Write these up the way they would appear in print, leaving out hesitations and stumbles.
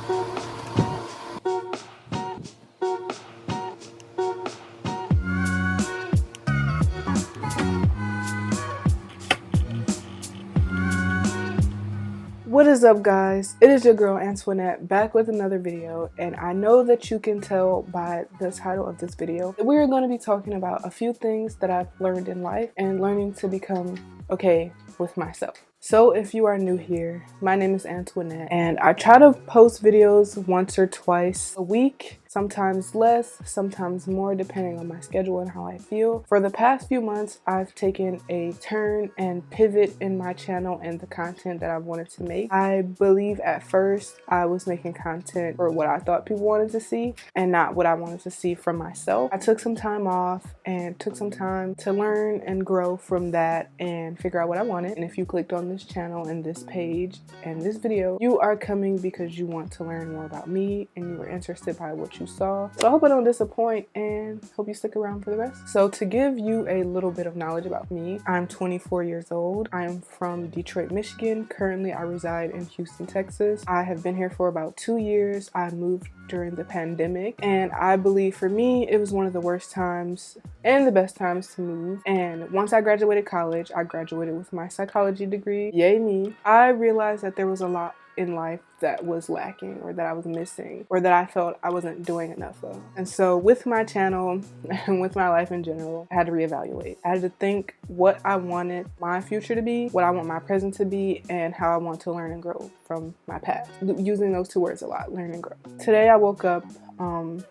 What is up, guys? It is your girl Antoinette back with another video, and I know that you can tell by the title of this video that we're going to be talking about a few things that I've learned in life and learning to become okay with myself. So if you are new here, my name is Antoinette, and I try to post videos once or twice a week, sometimes less, sometimes more, depending on my schedule and how I feel. For the past few months, I've taken a turn and pivot in my channel and the content that I wanted to make. I believe at first I was making content for what I thought people wanted to see and not what I wanted to see from myself. I took some time off and took some time to learn and grow from that and figure out what I wanted. And if you clicked on this channel and this page and this video, you are coming because you want to learn more about me and you were interested by what you saw. So I hope I don't disappoint and hope you stick around for the rest. So to give you a little bit of knowledge about me, I'm 24 years old. I'm from Detroit, Michigan. Currently I reside in Houston, Texas. I have been here for about 2 years. I moved during the pandemic, and I believe for me it was one of the worst times and the best times to move. And once I graduated college, I graduated with my psychology degree. Yay me. I realized that there was a lot in life that was lacking, or that I was missing, or that I felt I wasn't doing enough of. And so with my channel and with my life in general, I had to reevaluate. I had to think what I wanted my future to be, what I want my present to be, and how I want to learn and grow from my past. Using those two words a lot, learn and grow. Today I woke up,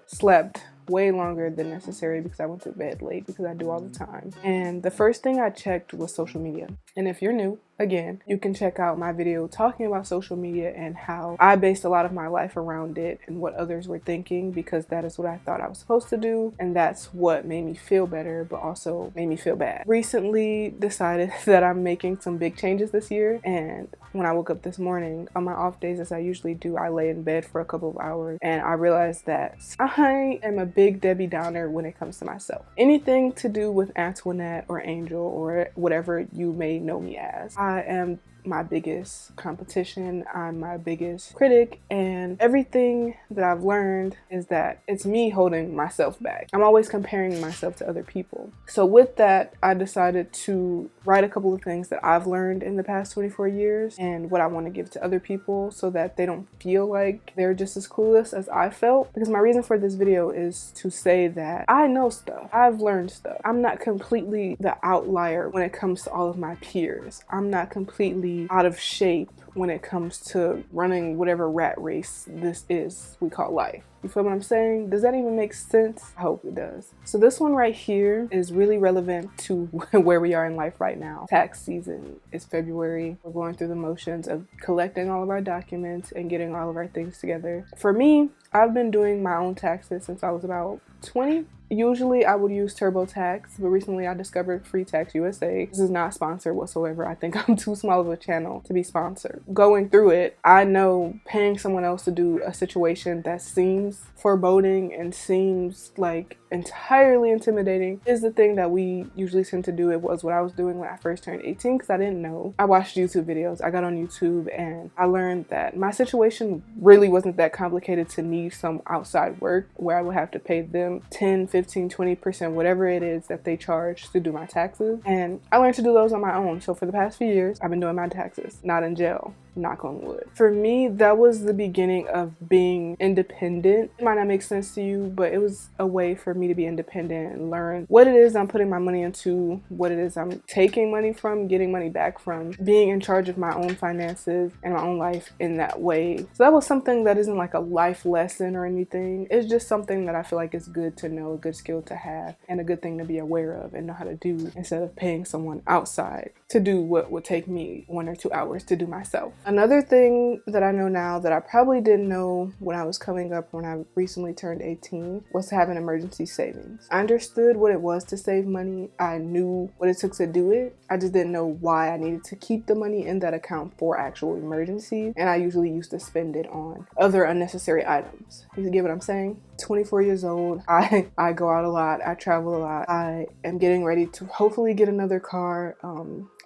slept way longer than necessary because I went to bed late, because I do all the time. And the first thing I checked was social media. And if you're new, again, you can check out my video talking about social media and how I based a lot of my life around it and what others were thinking, because that is what I thought I was supposed to do, and that's what made me feel better but also made me feel bad. Recently decided that I'm making some big changes this year, and when I woke up this morning, on my off days, as I usually do, I lay in bed for a couple of hours and I realized that I am a big Debbie Downer when it comes to myself. Anything to do with Antoinette or Angel or whatever you may know me as, I am my biggest competition. I'm my biggest critic, and everything that I've learned is that it's me holding myself back. I'm always comparing myself to other people. So with that, I decided to write a couple of things that I've learned in the past 24 years and what I want to give to other people so that they don't feel like they're just as clueless as I felt. Because my reason for this video is to say that I know stuff. I've learned stuff. I'm not completely the outlier when it comes to all of my peers. I'm not completely out of shape when it comes to running whatever rat race this is we call life. You feel what I'm saying? Does that even make sense? I hope it does. So this one right here is really relevant to where we are in life right now. Tax season is February. We're going through the motions of collecting all of our documents and getting all of our things together. For me, I've been doing my own taxes since I was about 20. Usually I would use TurboTax, but recently I discovered Free Tax USA. This is not sponsored whatsoever. I think I'm too small of a channel to be sponsored. Going through it, I know paying someone else to do a situation that seems foreboding and seems like entirely intimidating is the thing that we usually tend to do. It was what I was doing when I first turned 18 because I didn't know. I watched YouTube videos. I got on YouTube and I learned that my situation really wasn't that complicated to need some outside work where I would have to pay them 10, 15, 20%, whatever it is that they charge to do my taxes. And I learned to do those on my own. So for the past few years, I've been doing my taxes, not in jail. Knock on wood. For me, that was the beginning of being independent. It might not make sense to you, but it was a way for me to be independent and learn what it is I'm putting my money into, what it is I'm taking money from, getting money back from, being in charge of my own finances and my own life in that way. So that was something that isn't like a life lesson or anything. It's just something that I feel like is good to know, a good skill to have, and a good thing to be aware of and know how to do instead of paying someone outside to do what would take me 1 or 2 hours to do myself. Another thing that I know now that I probably didn't know when I was coming up, when I recently turned 18, was to have an emergency savings. I understood what it was to save money. I knew what it took to do it. I just didn't know why I needed to keep the money in that account for actual emergencies, and I usually used to spend it on other unnecessary items. You get what I'm saying? 24 years old. I go out a lot. I travel a lot. I am getting ready to hopefully get another car.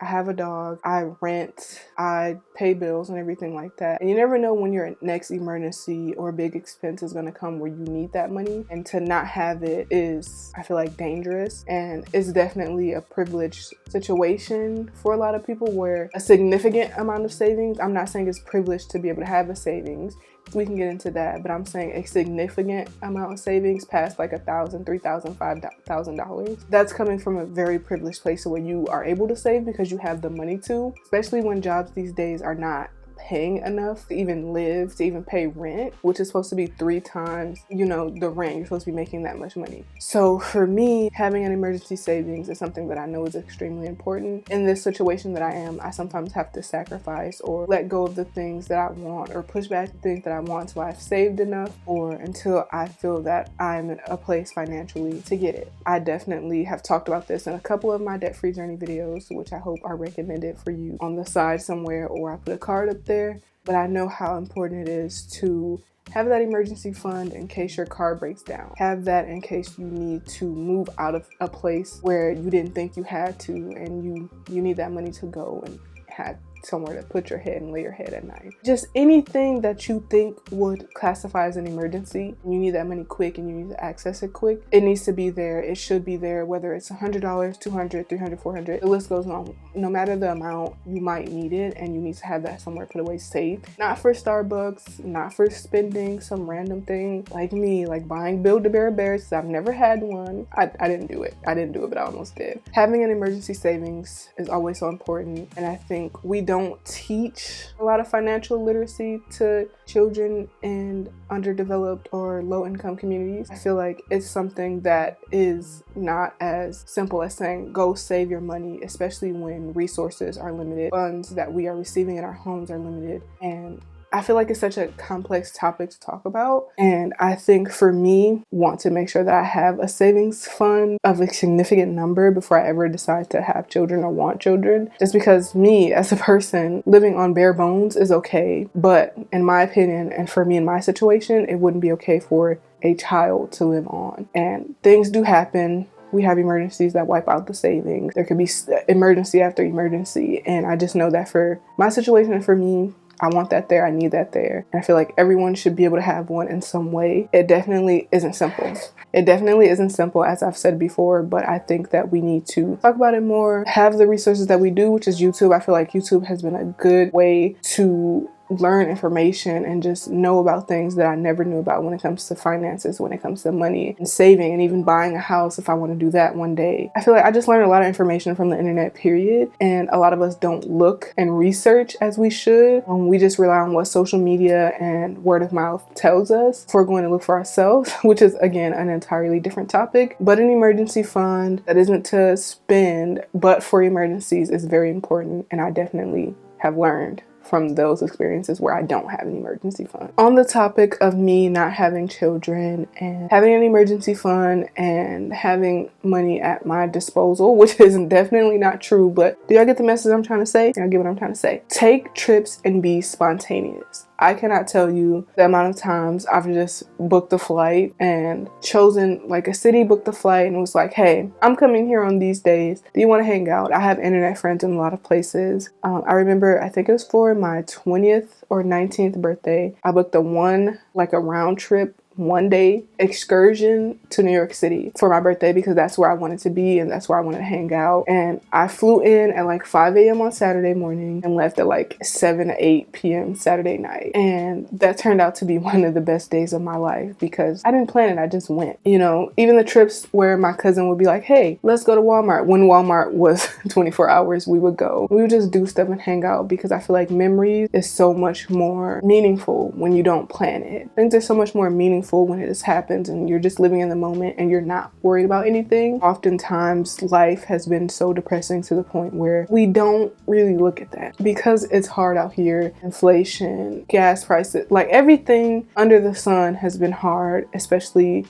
I have a dog, I rent, I pay bills and everything like that. And you never know when your next emergency or big expense is going to come where you need that money. And to not have it is, I feel like, dangerous. And it's definitely a privileged situation for a lot of people where a significant amount of savings, I'm not saying it's privileged to be able to have a savings, we can get into that, but I'm saying a significant amount of savings past like $1,000, $3,000, $5,000. That's coming from a very privileged place where you are able to save because you have the money to, especially when jobs these days are not paying enough to even live, to even pay rent, which is supposed to be 3 times, you know, the rent. You're supposed to be making that much money. So for me, having an emergency savings is something that I know is extremely important. In this situation that I am, I sometimes have to sacrifice or let go of the things that I want or push back the things that I want until I've saved enough or until I feel that I'm in a place financially to get it. I definitely have talked about this in a couple of my debt-free journey videos, which I hope are recommended for you on the side somewhere, or I put a card up there. But I know how important it is to have that emergency fund in case your car breaks down. Have that in case you need to move out of a place where you didn't think you had to, and you need that money to go and have somewhere to put your head and lay your head at night. Just anything that you think would classify as an emergency, you need that money quick and you need to access it quick, it needs to be there. It should be there, whether it's $100, $200, $300, $400, the list goes on. No matter the amount, you might need it, and you need to have that somewhere put away safe. Not for Starbucks, not for spending some random thing like me, like buying Build-A-Bear bears. I've never had one. I didn't do it, but I almost did. Having an emergency savings is always so important, and I think we don't teach a lot of financial literacy to children in underdeveloped or low-income communities. I feel like it's something that is not as simple as saying go save your money, especially when resources are limited, funds that we are receiving in our homes are limited, and I feel like it's such a complex topic to talk about. And I think for me, want to make sure that I have a savings fund of a significant number before I ever decide to have children or want children. Just because me as a person, living on bare bones is okay. But in my opinion, and for me in my situation, it wouldn't be okay for a child to live on. And things do happen. We have emergencies that wipe out the savings. There could be emergency after emergency. And I just know that for my situation and for me, I want that there. I need that there. And I feel like everyone should be able to have one in some way. It definitely isn't simple. It definitely isn't simple, as I've said before, but I think that we need to talk about it more, have the resources that we do, which is YouTube. I feel like YouTube has been a good way to learn information and just know about things that I never knew about when it comes to finances, when it comes to money and saving, and even buying a house if I want to do that one day. I feel like I just learned a lot of information from the internet, period. And a lot of us don't look and research as we should. We just rely on what social media and word of mouth tells us if we're going to look for ourselves, which is, again, an entirely different topic. But an emergency fund that isn't to spend, but for emergencies is very important. And I definitely have learned from those experiences where I don't have an emergency fund. On the topic of me not having children and having an emergency fund and having money at my disposal, which is definitely not true, but do y'all get the message I'm trying to say? Y'all get what I'm trying to say? Take trips and be spontaneous. I cannot tell you the amount of times I've just booked a flight and chosen like a city, booked a flight and was like, hey, I'm coming here on these days. Do you want to hang out? I have internet friends in a lot of places. I remember, I think it was for my 20th or 19th birthday. I booked a round trip, 1-day excursion to New York City for my birthday because that's where I wanted to be and that's where I wanted to hang out. And I flew in at like 5 a.m. on Saturday morning and left at like 7 to 8 p.m. Saturday night. And that turned out to be one of the best days of my life because I didn't plan it. I just went. You know, even the trips where my cousin would be like, hey, let's go to Walmart. When Walmart was 24 hours, we would go. We would just do stuff and hang out because I feel like memories is so much more meaningful when you don't plan it. Things are so much more meaningful when it just happens and you're just living in the moment and you're not worried about anything. Oftentimes life has been so depressing to the point where we don't really look at that because it's hard out here. Inflation, gas prices, like everything under the sun has been hard, especially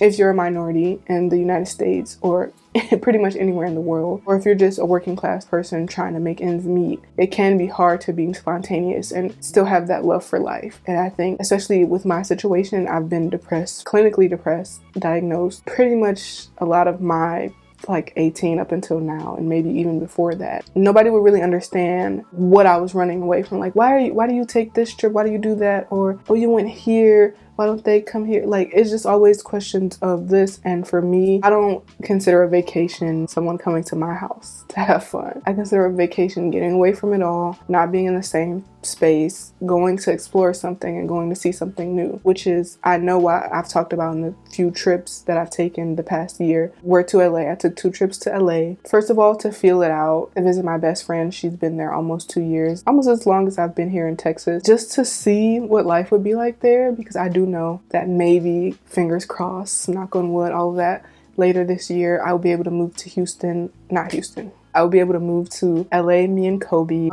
if you're a minority in the United States or pretty much anywhere in the world, or if you're just a working class person trying to make ends meet. It can be hard to be spontaneous and still have that love for life. And I think, especially with my situation, I've been depressed, clinically depressed, diagnosed. Pretty much a lot of my like 18 up until now, and maybe even before that. Nobody would really understand what I was running away from. Like, why do you take this trip? Why do you do that? Or, oh, you went here. Why don't they come here? Like, it's just always questions of this. And for me, I don't consider a vacation someone coming to my house to have fun. I consider a vacation getting away from it all, not being in the same space, going to explore something and going to see something new, which is, I know what I've talked about in the few trips that I've taken the past year. We're to LA. I took 2 trips to LA. First of all, to feel it out, to visit my best friend. She's been there almost 2 years, almost as long as I've been here in Texas, just to see what life would be like there, because I do know that maybe, fingers crossed, knock on wood, all of that, later this year I'll be able to move to I'll be able to move to LA, me and Kobe,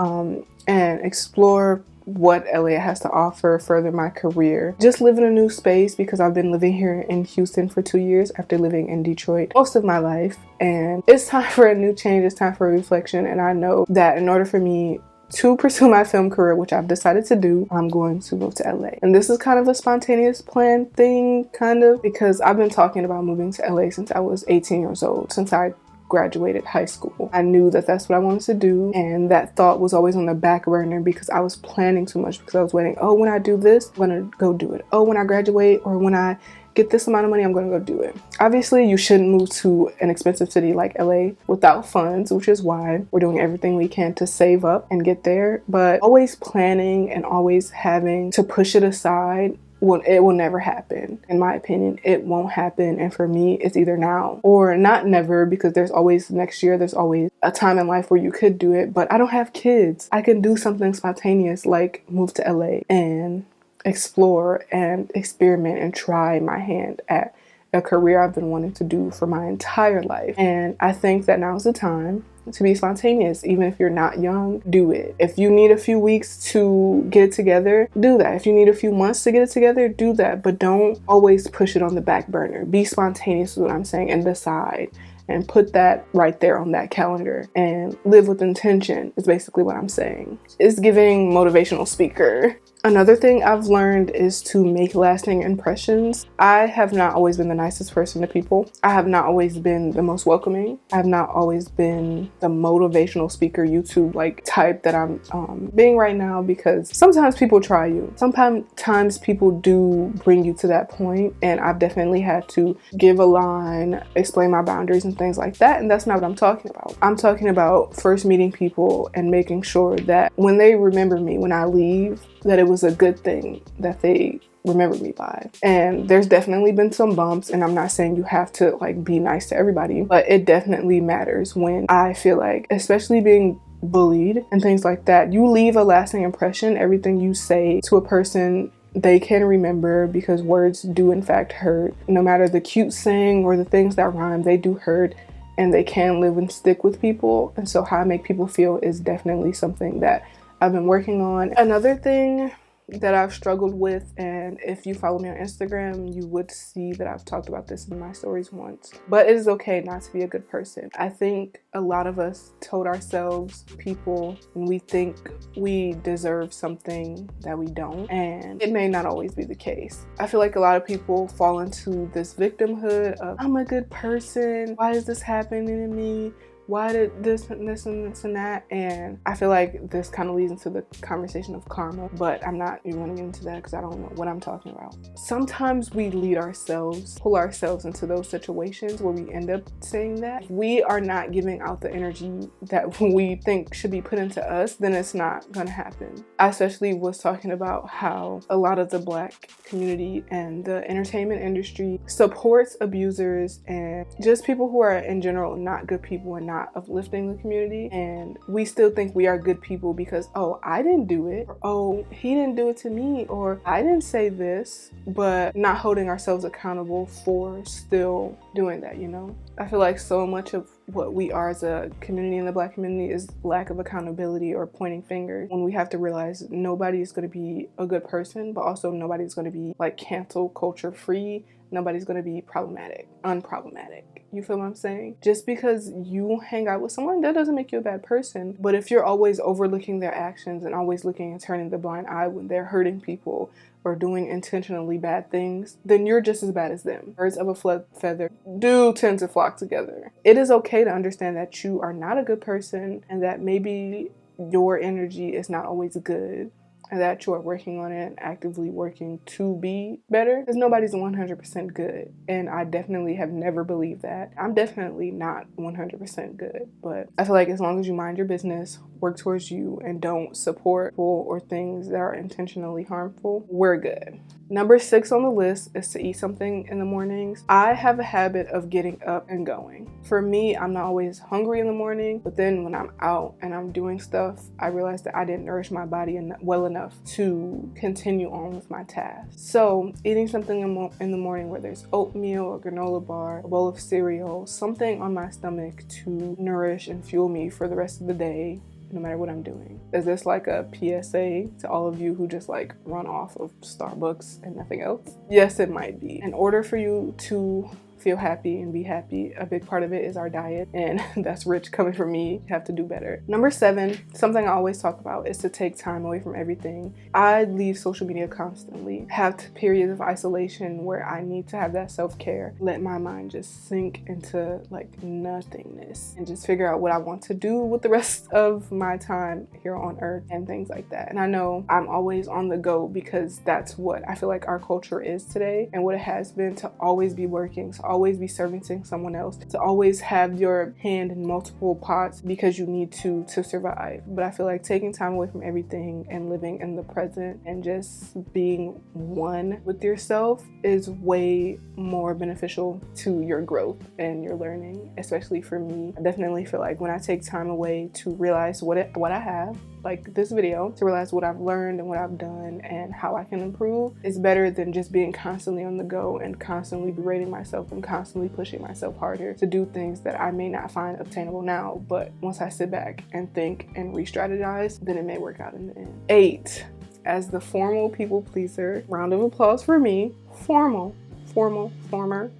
and explore what LA has to offer, further my career, just live in a new space, because I've been living here in Houston for 2 years after living in Detroit most of my life, and it's time for a new change. It's time for a reflection, and I know that in order for me to pursue my film career, which I've decided to do, I'm going to move to LA. And this is kind of a spontaneous plan thing, kind of, because I've been talking about moving to LA since I was 18 years old, since I graduated high school. I knew that that's what I wanted to do, and that thought was always on the back burner because I was planning too much, because I was waiting, oh, when I do this, I'm gonna go do it. Oh, when I graduate, or when I get this amount of money, I'm gonna go do it. Obviously, you shouldn't move to an expensive city like LA without funds, which is why we're doing everything we can to save up and get there. But always planning and always having to push it aside, it will never happen. In my opinion, it won't happen. And for me, it's either now or not never, because there's always next year. There's always a time in life where you could do it, but I don't have kids. I can do something spontaneous like move to LA and explore and experiment and try my hand at a career I've been wanting to do for my entire life. And I think that now's the time to be spontaneous. Even if you're not young, do it. If you need a few weeks to get it together, do that. If you need a few months to get it together, do that. But don't always push it on the back burner. Be spontaneous is what I'm saying, and decide. And put that right there on that calendar and live with intention is basically what I'm saying. It's giving motivational speaker. Another thing I've learned is to make lasting impressions. I have not always been the nicest person to people. I have not always been the most welcoming. I have not always been the motivational speaker YouTube like type that I'm being right now, because sometimes people try you. Sometimes people do bring you to that point, and I've definitely had to give a line, explain my boundaries and things like that, and that's not what I'm talking about. I'm talking about first meeting people and making sure that when they remember me, when I leave, that it was a good thing that they remember me by. And there's definitely been some bumps, and I'm not saying you have to like be nice to everybody, but it definitely matters when I feel like, especially being bullied and things like that, you leave a lasting impression. Everything you say to a person, they can remember, because words do in fact hurt. No matter the cute saying or the things that rhyme, they do hurt, and they can live and stick with people. And so how I make people feel is definitely something that I've been working on. Another thing that I've struggled with, and if you follow me on Instagram, you would see that I've talked about this in my stories once, but it is okay not to be a good person. I think a lot of us told ourselves people, and we think we deserve something that we don't, and it may not always be the case. I feel like a lot of people fall into this victimhood of, I'm a good person, why is this happening to me? Why did this and this and this and that? And I feel like this kind of leads into the conversation of karma, but I'm not even going to get into that because I don't know what I'm talking about. Sometimes we pull ourselves into those situations where we end up saying that. If we are not giving out the energy that we think should be put into us, then it's not going to happen. I especially was talking about how a lot of the Black community and the entertainment industry supports abusers and just people who are in general not good people and not uplifting the community, and we still think we are good people because, oh, I didn't do it, or oh, he didn't do it to me, or I didn't say this, but not holding ourselves accountable for still doing that, you know? I feel like so much of what we are as a community in the Black community is lack of accountability or pointing fingers, when we have to realize nobody is going to be a good person, but also nobody is going to be like cancel culture free. nobody's going to be unproblematic. You feel what I'm saying? Just because you hang out with someone, that doesn't make you a bad person. But if you're always overlooking their actions and always looking and turning the blind eye when they're hurting people or doing intentionally bad things, then you're just as bad as them. Birds of a feather do tend to flock together. It is okay to understand that you are not a good person and that maybe your energy is not always good, and that you are working on it and actively working to be better, because nobody's 100% good, and I definitely have never believed that. I'm definitely not 100% good, but I feel like as long as you mind your business, work towards you, and don't support people or things that are intentionally harmful, we're good. Number 6 on the list is to eat something in the mornings. I have a habit of getting up and going. For me, I'm not always hungry in the morning, but then when I'm out and I'm doing stuff, I realize that I didn't nourish my body well enough to continue on with my tasks. So eating something in the morning, whether it's oatmeal, a granola bar, a bowl of cereal, something on my stomach to nourish and fuel me for the rest of the day, no matter what I'm doing. Is this like a PSA to all of you who just like run off of Starbucks and nothing else? Yes, it might be. In order for you to feel happy and be happy, a big part of it is our diet, and that's rich coming from me. You have to do better. Number 7, something I always talk about, is to take time away from everything. I leave social media constantly, have periods of isolation where I need to have that self-care, let my mind just sink into like nothingness and just figure out what I want to do with the rest of my time here on earth and things like that. And I know I'm always on the go because that's what I feel like our culture is today, and what it has been, to always be working, to always be servicing someone else, to always have your hand in multiple pots because you need to survive. But I feel like taking time away from everything and living in the present and just being one with yourself is way more beneficial to your growth and your learning, especially for me. I definitely feel like when I take time away to realize what I have, like this video, to realize what I've learned and what I've done and how I can improve, is better than just being constantly on the go and constantly berating myself and constantly pushing myself harder to do things that I may not find obtainable now, but once I sit back and think and re-strategize, then it may work out in the end. 8, as the formal people pleaser, round of applause for me, former,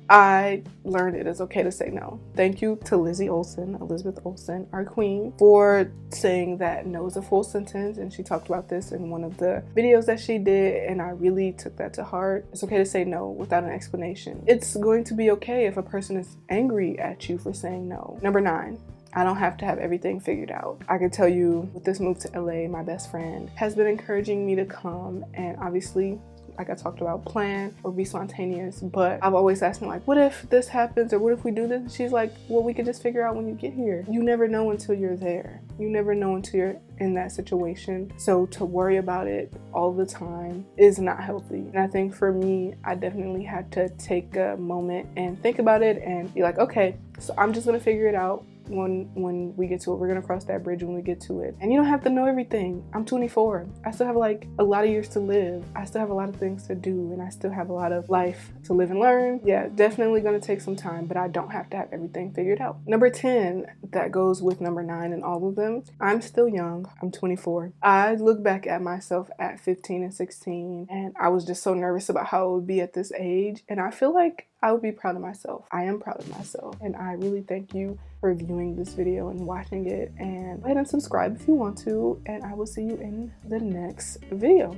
I learned it is okay to say no. Thank you to Elizabeth Olsen, our queen, for saying that no is a full sentence, and she talked about this in one of the videos that she did, and I really took that to heart. It's okay to say no without an explanation. It's going to be okay if a person is angry at you for saying no. Number 9, I don't have to have everything figured out. I can tell you, with this move to LA, my best friend has been encouraging me to come, and obviously, like I talked about, plan or be spontaneous, but I've always asked me, like, what if this happens, or what if we do this? And she's like, well, we could just figure out when you get here. You never know until you're there. You never know until you're in that situation. So to worry about it all the time is not healthy. And I think for me, I definitely had to take a moment and think about it and be like, okay, so I'm just gonna figure it out when we get to it. We're gonna cross that bridge when we get to it. And you don't have to know everything. I'm 24. I still have like a lot of years to live. I still have a lot of things to do, and I still have a lot of life to live and learn. Yeah, definitely gonna take some time, but I don't have to have everything figured out. Number 10, that goes with number 9 and all of them. I'm still young. I'm 24. I look back at myself at 15 and 16, and I was just so nervous about how it would be at this age, and I feel like I would be proud of myself. I am proud of myself, and I really thank you for viewing this video and watching it, and go ahead and subscribe if you want to, and I will see you in the next video.